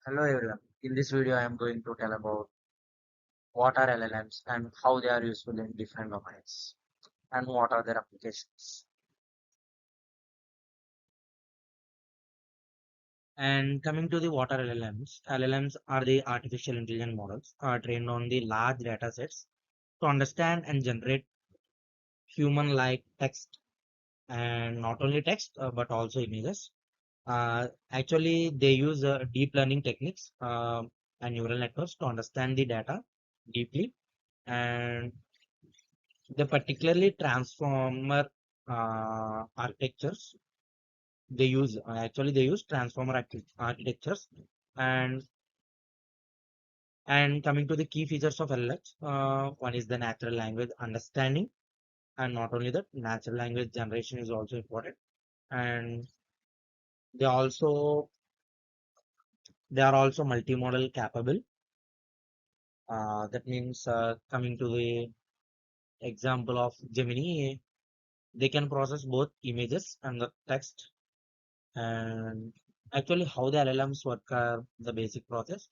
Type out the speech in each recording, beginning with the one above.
Hello everyone. In this video, I am going to tell about what are LLMs and how they are useful in different domains and what are their applications. And coming to the what are LLMs, LLMs are the artificial intelligence models trained on the large data sets to understand and generate human-like text and not only text but also images. Actually, they use deep learning techniques and neural networks to understand the data deeply, and the particularly transformer architectures they use. Actually, they use transformer architectures, and coming to the key features of LLMs, one is the natural language understanding, and not only that, natural language generation is also important, and they also they are also multimodal capable. That means coming to the example of Gemini, they can process both images and the text. And actually, how the LLMs work are the basic process.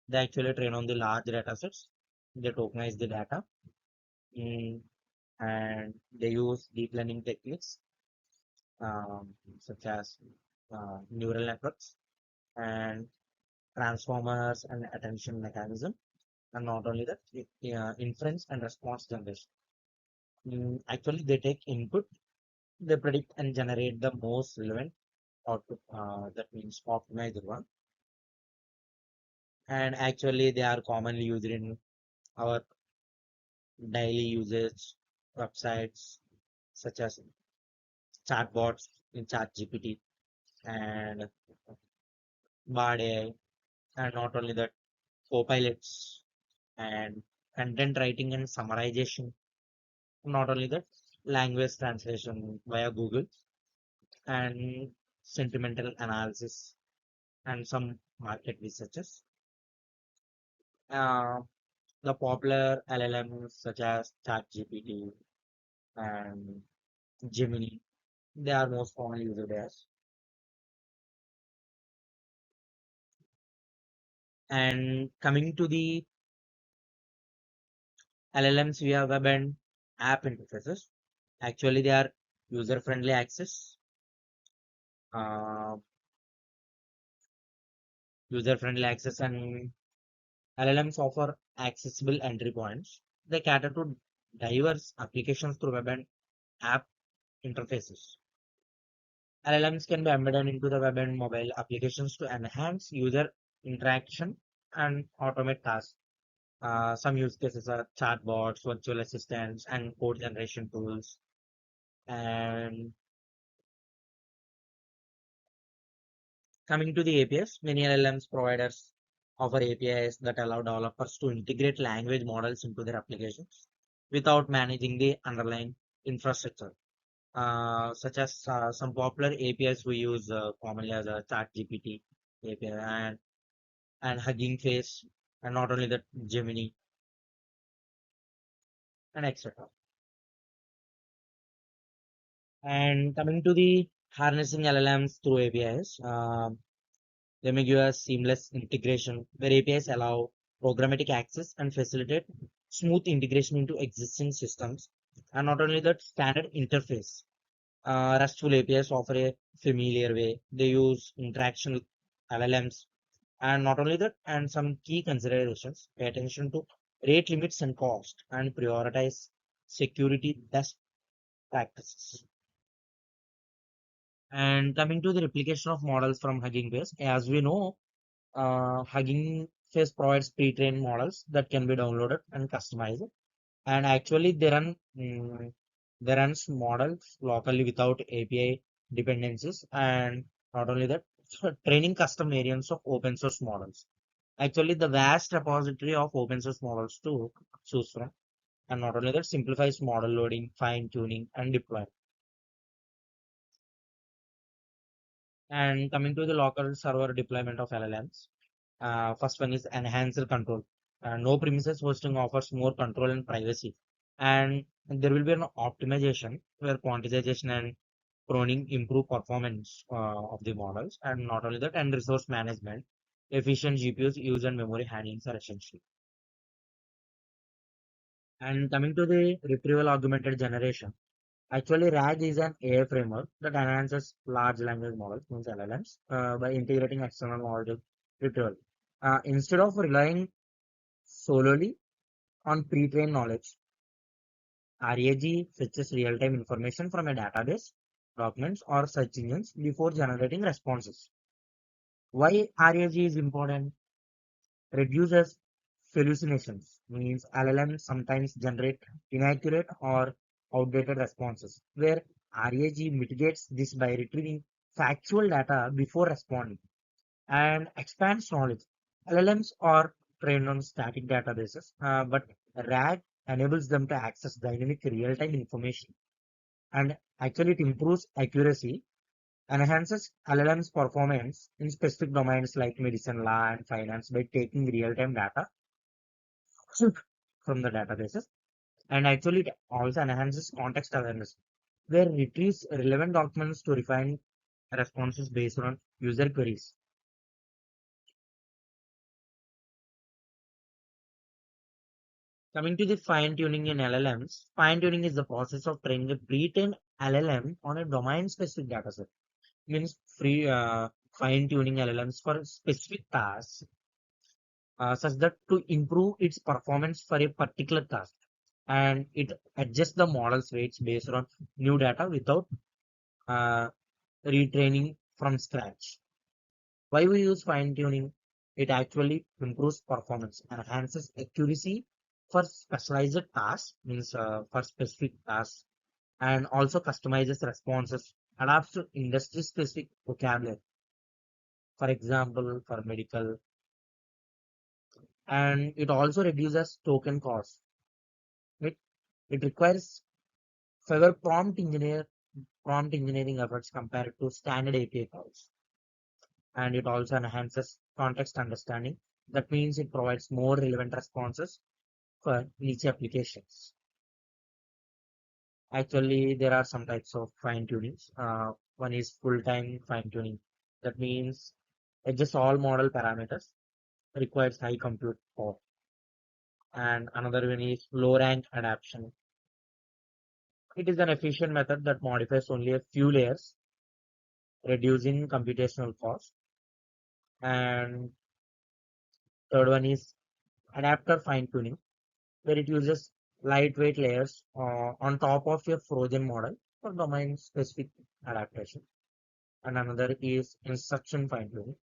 They actually train on the large data sets. They tokenize the data, mm, and they use deep learning techniques such as neural networks and transformers and attention mechanism. And not only that, inference and response generation. Actually, they take input, they predict and generate the most relevant output. That means optimized one. And actually, they are commonly used in our daily usage websites such as chatbots in ChatGPT and Bard AI, and not only that, copilots and content writing and summarization. Not only that, language translation via Google and sentimental analysis and some market researches. Uh, the popular LLMs such as ChatGPT and Gemini, they are most commonly used as. And coming to the LLMs via web and app interfaces, actually they are user-friendly access, uh, user-friendly access, and LLMs offer accessible entry points. They cater to diverse applications through web and app interfaces. LLMs can be embedded into the web and mobile applications to enhance user interaction and automate tasks. Some use cases are chatbots, virtual assistants, and code generation tools. And coming to the APIs, many LLMs providers offer APIs that allow developers to integrate language models into their applications without managing the underlying infrastructure. Such as some popular APIs we use commonly as a ChatGPT API and Hugging Face, and not only that, Gemini and etc. And coming to the harnessing LLMs through APIs, they may give us seamless integration where APIs allow programmatic access and facilitate smooth integration into existing systems. And not only that, standard interface. RESTful APIs offer a familiar way. They use interaction LLMs. And not only that, and some key considerations, pay attention to rate limits and cost and prioritize security best practices. And coming to the replication of models from Hugging Face, as we know, Hugging Face provides pre-trained models that can be downloaded and customized. And actually, they run models locally without API dependencies. And not only that, training custom variants of open source models. Actually, the vast repository of open source models to choose from. And not only that, simplifies model loading, fine tuning, and deployment. And coming to the local server deployment of LLMs, first one is enhancer control. No premises hosting offers more control and privacy. And there will be an optimization where quantization and pruning improve performance of the models. And not only that, and resource management. efficient GPUs use and memory handlings are essential. And coming to the retrieval augmented generation, actually RAG is an AI framework that enhances large language models, means LLMs, by integrating external model retrieval. Instead of relying solely on pre-trained knowledge, RAG fetches real-time information from a database, documents, or search engines before generating responses. Why RAG is important? Reduces hallucinations, means LLMs sometimes generate inaccurate or outdated responses, where RAG mitigates this by retrieving factual data before responding and expands knowledge. LLMs are trained on static databases, but RAG enables them to access dynamic real-time information, and actually it improves accuracy, enhances LLM's performance in specific domains like medicine, law, and finance by taking real-time data from the databases, and actually it also enhances context awareness, where it retrieves relevant documents to refine responses based on user queries. Coming to the fine tuning in LLMs, fine tuning is the process of training a pre-trained LLM on a domain specific dataset. Means free fine tuning LLMs for specific tasks, such that to improve its performance for a particular task, and it adjusts the model's weights based on new data without uh, retraining from scratch. Why we use fine tuning? It actually improves performance, enhances accuracy for specialized tasks, means for specific tasks, and also customizes responses, adapts to industry specific vocabulary, for example, for medical, and it also reduces token cost. It, it requires fewer prompt engineering efforts compared to standard API calls, and it also enhances context understanding. That means it provides more relevant responses for niche applications. Actually, there are some types of fine tunings. One is full-time fine tuning. That means adjust all model parameters, requires high compute power. And another one is low rank adaptation. It is an efficient method that modifies only a few layers, reducing computational cost. And third one is adapter fine tuning, where it uses lightweight layers on top of your frozen model for domain specific adaptation. And another is instruction fine tuning,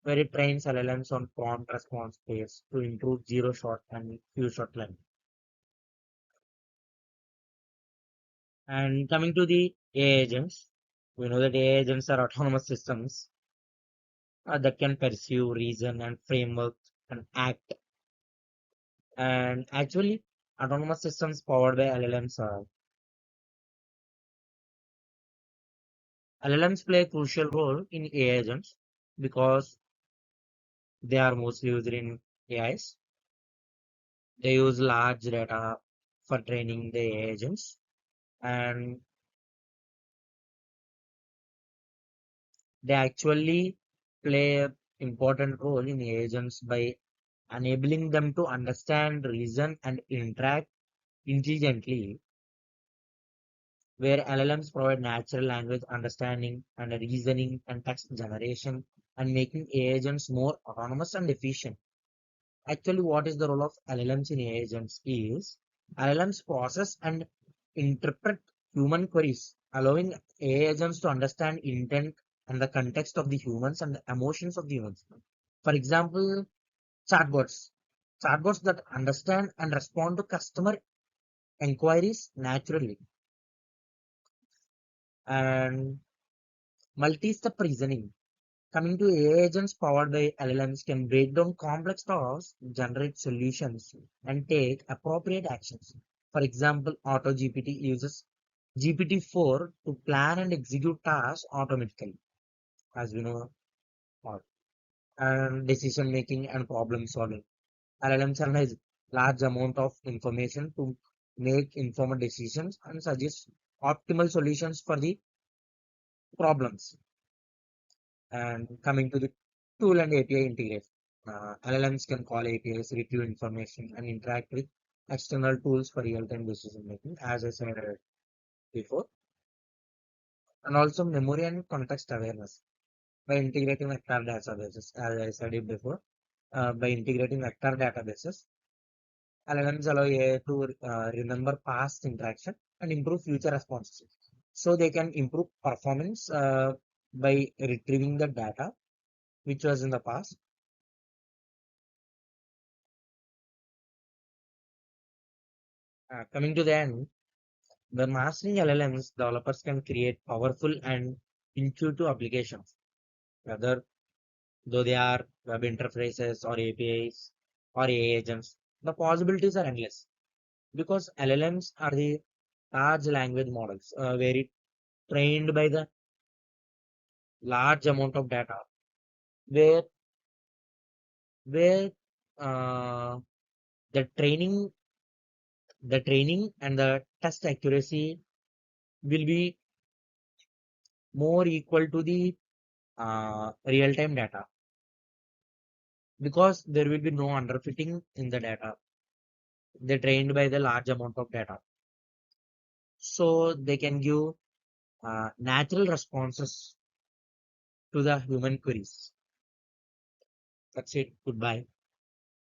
where it trains LLMs on prompt response space to improve zero shot and few shot length. And coming to the AI agents, we know that AI agents are autonomous systems that can perceive, reason, and framework and act. And actually, autonomous systems powered by LLMs play a crucial role in AI agents because they are mostly used in AIs. They use large data for training the AI agents, and they actually play an important role in agents by enabling them to understand, reason, and interact intelligently, where LLMs provide natural language understanding and reasoning and text generation and making agents more autonomous and efficient. Actually, what is the role of LLMs in agents is LLMs process and interpret human queries, allowing agents to understand intent and the context of the humans and the emotions of the humans. For example, chatbots. Chatbots that understand and respond to customer inquiries naturally, and multi-step reasoning. Coming to AI agents powered by LLMs can break down complex tasks, generate solutions, and take appropriate actions. For example, AutoGPT uses GPT-4 to plan and execute tasks automatically, as we know, all, and decision making and problem solving. LLMs analyze large amount of information to make informed decisions and suggest optimal solutions for the problems. And coming to the Tool and API integration. LLMs can call APIs, retrieve information, and interact with external tools for real-time decision making, as I said before. And also memory and context awareness by integrating vector databases, as I said it before. By integrating vector databases, LLMs allow AI to remember past interaction and improve future responses. So they can improve performance by retrieving the data which was in the past. Coming to the end, when mastering LLMs, developers can create powerful and intuitive applications, whether though they are web interfaces or APIs or AI agents. The possibilities are endless because LLMs are the large language models, very trained by the large amount of data, where where uh, the training and the test accuracy will be more equal to the real time data because there will be no underfitting in the data. They're trained by the large amount of data, so they can give natural responses to the human queries. That's it. Goodbye.